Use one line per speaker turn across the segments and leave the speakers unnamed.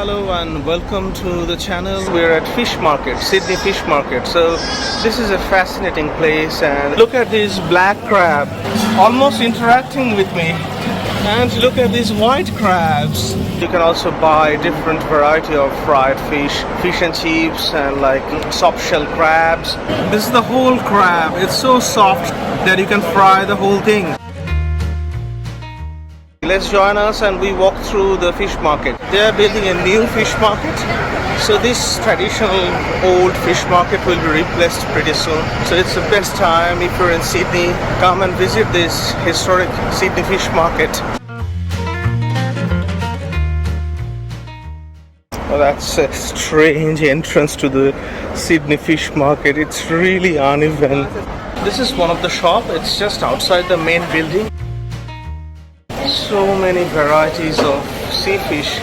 Hello and welcome to the channel. We're at Fish Market, Sydney Fish Market. So this is a fascinating place, and look at this black crab almost interacting with me. And look at these white crabs. You can also buy different variety of fried fish and chips, and like soft shell crabs. This is the whole crab. It's so soft that you can fry the whole thing. Let's join us and we walk through the fish market. They are building a new fish market. So this traditional old fish market will be replaced pretty soon. So it's the best time if you're in Sydney, come and visit this historic Sydney fish market. Well, that's a strange entrance to the Sydney fish market. It's really uneven. This is one of the shop. It's just outside the main building. So many varieties of sea fish.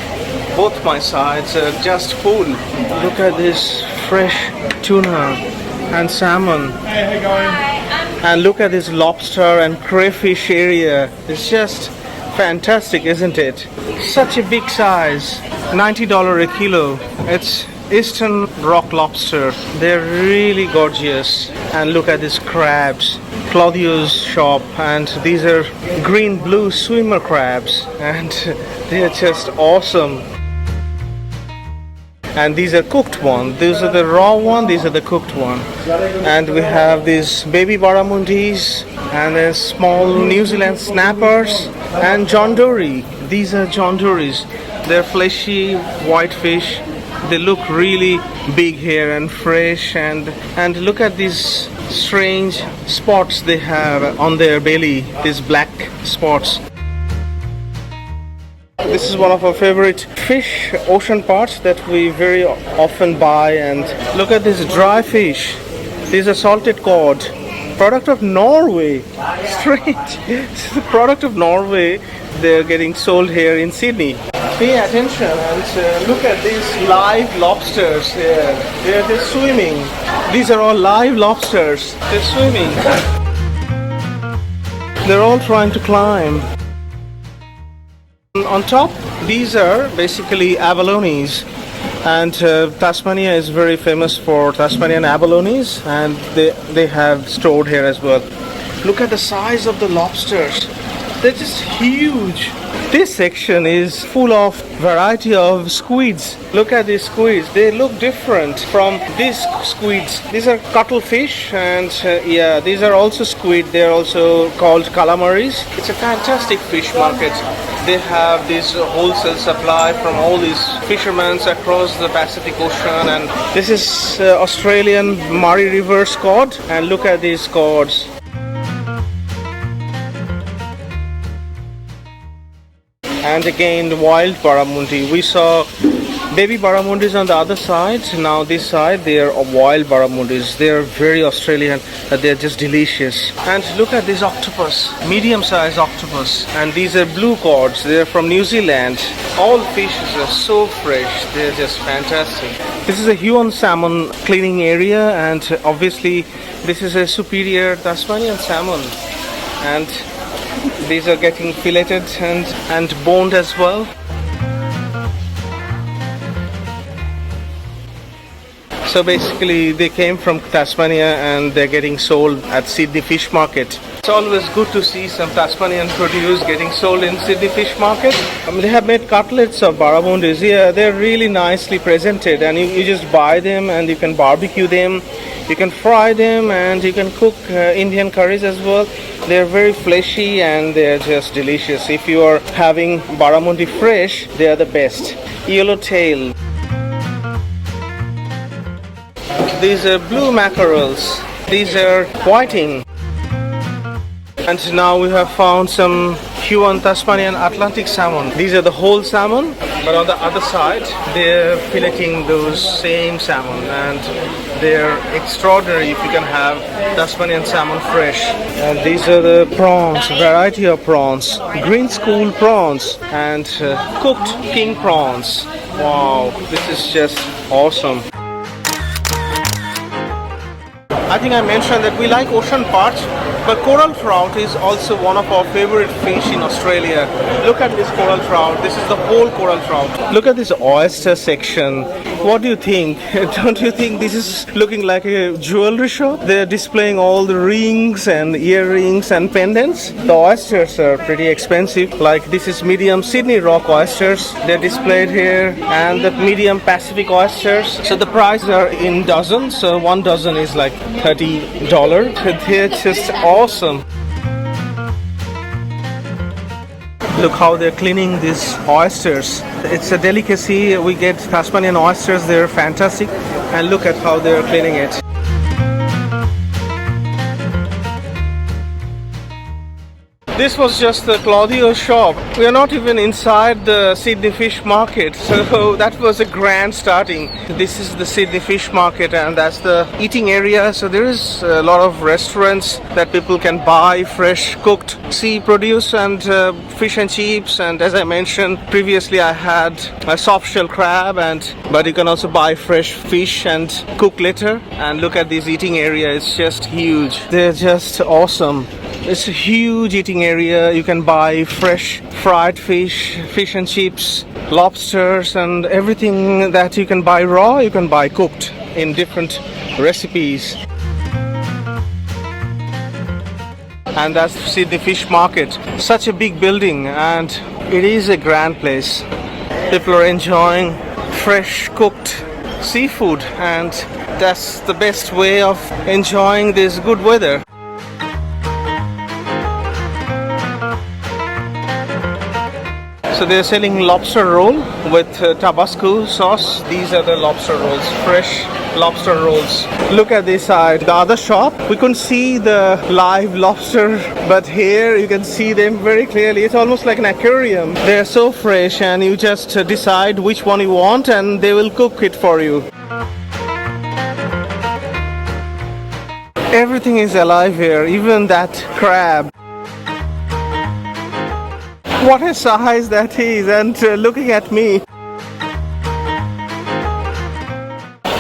Both my sides are just full. Look at this fresh tuna and salmon.
Hey, how you going?
And look at this lobster and crayfish area. It's just fantastic, isn't it? Such a big size. $90 a kilo. It's Eastern rock lobster. They're really gorgeous. And look at these crabs. Claudio's shop, and these are green blue swimmer crabs, and they are just awesome. And these are cooked one. These are the raw one, these are the cooked one. And we have these baby barramundis, and then small New Zealand snappers, and John Dory. These are John Dories. They're fleshy white fish. They look really big here and fresh, and look at these strange spots they have on their belly, these black spots. This is one of our favorite fish ocean parts that we very often buy. And look at this dry fish. These are salted cod, product of Norway. Strange. It's the product of Norway. They're getting sold here in Sydney. Pay attention and look at these live lobsters here. They're swimming. These are all live lobsters. They're swimming. They're all trying to climb. On top, these are basically abalones. And Tasmania is very famous for Tasmanian abalones, and they have stored here as well. Look at the size of the lobsters. They're just huge. This section is full of variety of squids. Look at these squids. They look different from these squids. These are cuttlefish, and yeah, these are also squid. They're also called calamaris. It's a fantastic fish market. They have this wholesale supply from all these fishermen across the Pacific Ocean. And this is Australian Murray River cod. And look at these cods. And again, wild barramundi. We saw baby barramundis on the other side. Now this side, they are wild barramundis. They are very Australian. They are just delicious. And look at this octopus, medium-sized octopus. And these are blue cods. They are from New Zealand. All fishes are so fresh. They are just fantastic. This is a Huon salmon cleaning area, and obviously this is a superior Tasmanian salmon. And these are getting filleted and boned as well. So basically they came from Tasmania and they're getting sold at Sydney Fish Market. It's always good to see some Tasmanian produce getting sold in Sydney Fish Market. They have made cutlets of barramundis. Yeah, they're really nicely presented, and you just buy them and you can barbecue them. You can fry them and you can cook Indian curries as well. They're very fleshy and they're just delicious. If you are having barramundi fresh, they are the best. Yellowtail. These are blue mackerels. These are whiting. And now we have found some Huon Tasmanian Atlantic salmon. These are the whole salmon, but on the other side, they're filleting those same salmon, and they're extraordinary if you can have Tasmanian salmon fresh. And these are the prawns, variety of prawns, green school prawns, and cooked king prawns. Wow, this is just awesome. I think I mentioned that we like ocean parts, But coral trout is also one of our favorite fish in Australia. Look at this coral trout. This is the whole coral trout. Look at this oyster section. What do you think? Don't you think this is looking like a jewelry shop? They're displaying all the rings and earrings and pendants. The oysters are pretty expensive. Like this is medium Sydney rock oysters. They're displayed here, and the medium Pacific oysters. So the prices are in dozens. So one dozen is like $30. They're just awesome. Look how they're cleaning these oysters. It's a delicacy. We get Tasmanian oysters. They're fantastic. And look at how they're cleaning it. This was just the Claudio's shop. We are not even inside the Sydney Fish Market, so that was a grand starting. This is the Sydney Fish Market, and that's the eating area. So there is a lot of restaurants that people can buy fresh cooked sea produce and fish and chips. And as I mentioned previously, I had a soft shell crab, but you can also buy fresh fish and cook later. And look at this eating area, it's just huge. They're just awesome. It's a huge eating area. You can buy fresh fried fish, fish and chips, lobsters, and everything that you can buy raw, you can buy cooked in different recipes. And that's Sydney Fish Market. Such a big building, and it is a grand place. People are enjoying fresh cooked seafood, and that's the best way of enjoying this good weather. So they're selling lobster roll with Tabasco sauce. These are the lobster rolls, fresh lobster rolls. Look at this side, the other shop. We couldn't see the live lobster, but here you can see them very clearly. It's almost like an aquarium. They're so fresh, and you just decide which one you want and they will cook it for you. Everything is alive here, even that crab. What a size that is, and looking at me.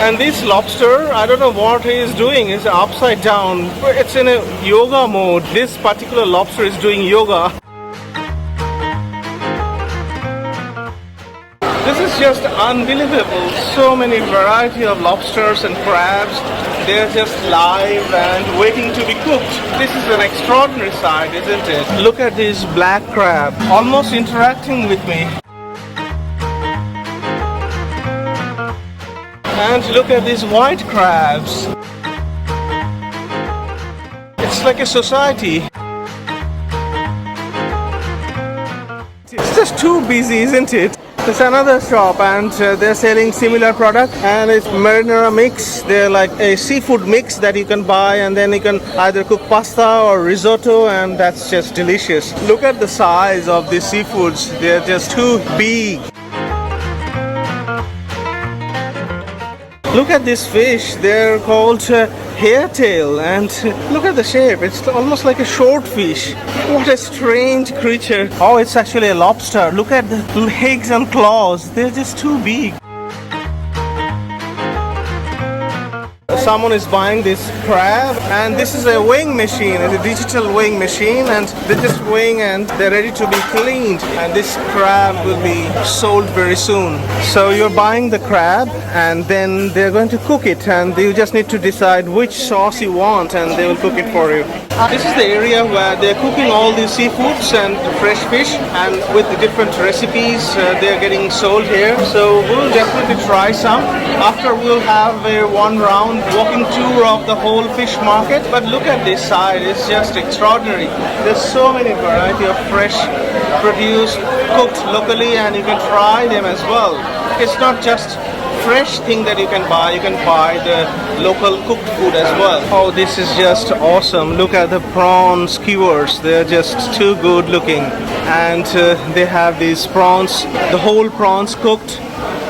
And this lobster, I don't know what he is doing, is upside down. It's in a yoga mode. This particular lobster is doing yoga. This is just unbelievable. So many variety of lobsters and crabs. They're just live and waiting to be cooked. This is an extraordinary sight, isn't it? Look at this black crab, almost interacting with me. And look at these white crabs. It's like a society. It's just too busy, isn't it? It's another shop, and they're selling similar product, and it's marinara mix. They're like a seafood mix that you can buy, and then you can either cook pasta or risotto, and that's just delicious. Look at the size of these seafoods. They're just too big. Look at this fish. They're called hairtail, and look at the shape. It's almost like a short fish. What a strange creature. Oh, it's actually a lobster. Look at the legs and claws. They're just too big. Someone is buying this crab, and this is a weighing machine. It's a digital weighing machine, and they're just weighing and they're ready to be cleaned, and this crab will be sold very soon. So you're buying the crab, and then they're going to cook it, and you just need to decide which sauce you want, and they will cook it for you. This is the area where they're cooking all these seafoods and fresh fish, and with the different recipes they're getting sold here. So we'll definitely try some. After we'll have a one round walking tour of the whole fish market. But look at this side, it's just extraordinary. There's so many variety of fresh produce cooked locally, and you can try them as well. It's not just fresh thing that you can buy the local cooked food as well. Oh, this is just awesome. Look at the prawn skewers. They're just too good looking, and they have these prawns, the whole prawns cooked.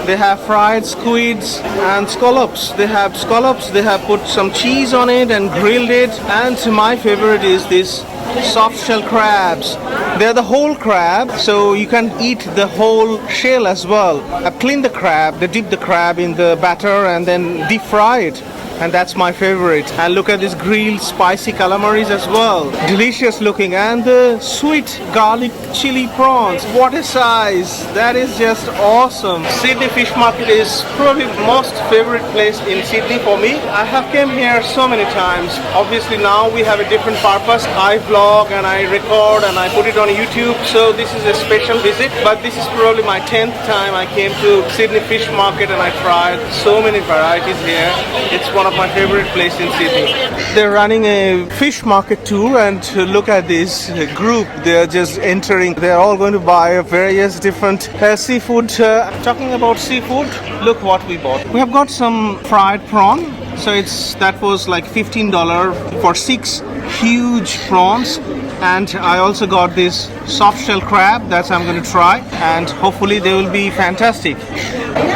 They have fried squids and scallops. They have scallops, they have put some cheese on it and grilled it. And my favorite is this soft shell crabs. They're the whole crab, so you can eat the whole shell as well. I've cleaned the crab, they dip the crab in the batter and then deep fry it. and that's my favorite. And look at these grilled spicy calamaris as well. Delicious looking. And the sweet garlic chili prawns. What a size. That is just awesome. Sydney Fish Market is probably most favorite place in Sydney for me. I have came here so many times. Obviously now we have a different purpose. I vlog and I record and I put it on YouTube. So this is a special visit. But this is probably my 10th time I came to Sydney Fish Market and I tried so many varieties here. It's one of my favorite places in Sydney. They're running a fish market tour, and look at this group. They're just entering. They're all going to buy various different seafood. Talking about seafood, look what we bought. We have got some fried prawn. So that was like $15 for 6 huge prawns. And I also got this soft shell crab that I'm going to try, and hopefully they will be fantastic.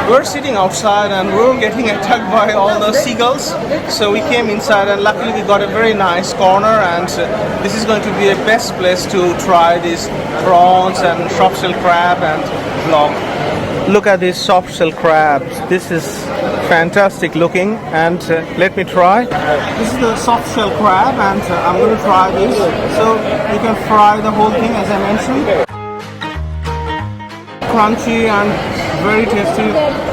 We're sitting outside and we're getting attacked by all the seagulls, so we came inside and luckily we got a very nice corner, and this is going to be a best place to try these prawns and soft shell crab and vlog. Look at these soft shell crabs. This is fantastic looking, and let me try. This is the soft shell crab, and I'm going to try this. So you can fry the whole thing as I mentioned. Crunchy and very tasty.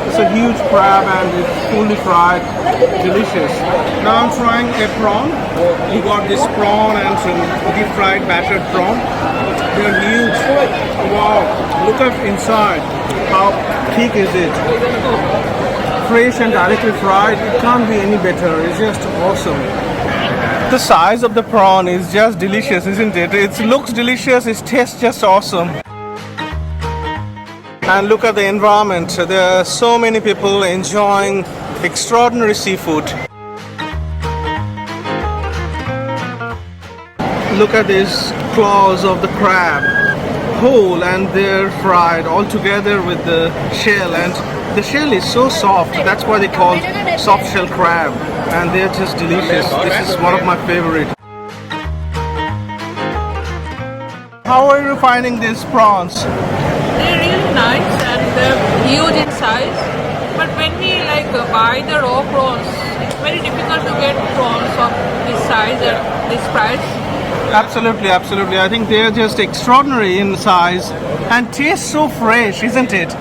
It's a huge crab and it's fully fried. Delicious. Now I'm trying a prawn. We got this prawn and some deep fried battered prawn. They're huge. Wow. Look at inside. How thick is it? Fresh and directly fried. It can't be any better. It's just awesome. The size of the prawn is just delicious, isn't it? It looks delicious. It tastes just awesome. And look at the environment. There are so many people enjoying extraordinary seafood. Look at these claws of the crab, whole, and they're fried all together with the shell, and the shell is so soft. That's why they call it soft shell crab, and they're just delicious. This is one of my favorites. How are you finding these prawns?
They're really nice and they're huge in size. But when we buy the raw prawns, it's very difficult to get prawns of this size and this price.
Absolutely, absolutely. I think they're just extraordinary in size and taste so fresh, isn't it?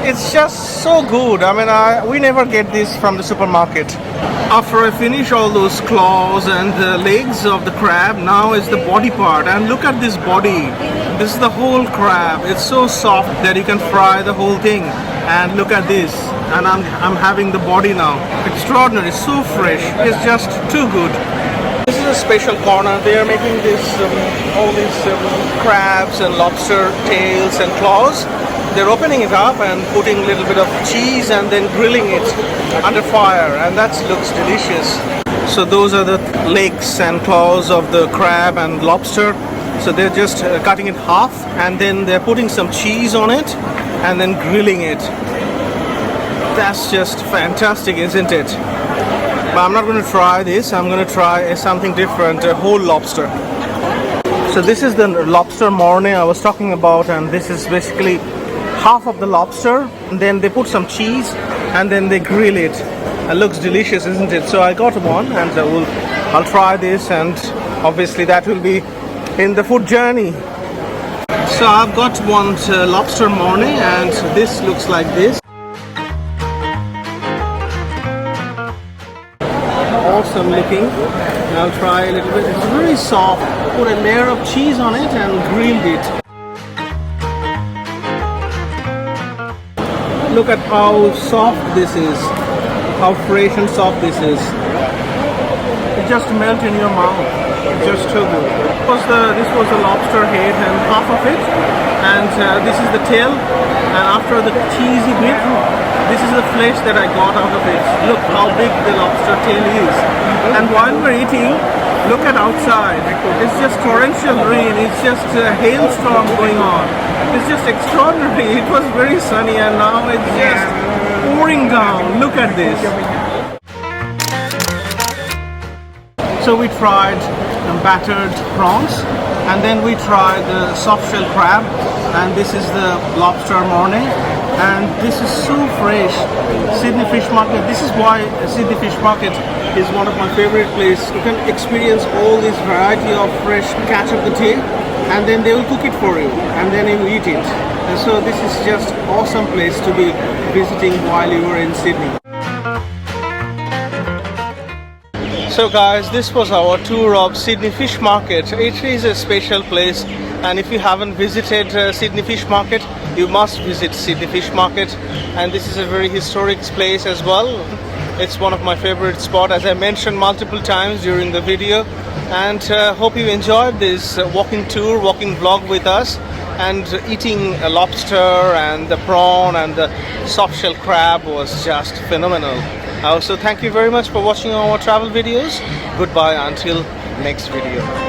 It's just so good. I mean, we never get this from the supermarket. After I finish all those claws and the legs of the crab, now is the body part. And look at this body. This is the whole crab. It's so soft that you can fry the whole thing. And look at this. And I'm having the body now. Extraordinary, so fresh. It's just too good. This is a special corner. They are making this all these crabs and lobster tails and claws. They're opening it up and putting a little bit of cheese and then grilling it under fire, and that looks delicious. So those are the legs and claws of the crab and lobster. So they're just cutting it half, and then they're putting some cheese on it and then grilling it. That's just fantastic, isn't it? But I'm not going to try this. I'm going to try something different, a whole lobster. So this is the Lobster Mornay I was talking about, and this is basically half of the lobster, and then they put some cheese and then they grill it. It looks delicious, isn't it? So I got one, and I'll try this, and obviously that will be in the food journey. So I've got one Lobster Mornay, and this looks like this. Awesome looking. I'll try a little bit. It's very soft. Put a layer of cheese on it and grilled it. Look at how soft this is, how fresh and soft this is. It just melts in your mouth. It's just too good. This was the lobster head and half of it, and this is the tail. And after the cheesy bit, this is the flesh that I got out of it. Look how big the lobster tail is. And while we're eating, look at outside. It's just torrential rain. It's just a hailstorm going on. It's just extraordinary. It was very sunny and now it's just pouring down. Look at this. So we tried battered prawns, and then we tried the soft shell crab, and this is the Lobster Mornay. and this is so fresh. Sydney Fish Market, this is why Sydney Fish Market is one of my favorite places. You can experience all this variety of fresh catch of the day, and then they will cook it for you and then you eat it. And so this is just awesome place to be visiting while you are in Sydney. So guys, this was our tour of Sydney Fish Market. It is a special place, and if you haven't visited Sydney Fish Market, you must visit Sydney Fish Market. And this is a very historic place as well. It's one of my favorite spots, as I mentioned multiple times during the video. And hope you enjoyed this walking tour, walking vlog with us, and eating a lobster and the prawn and the soft shell crab was just phenomenal. So thank you very much for watching our travel videos. Goodbye until next video.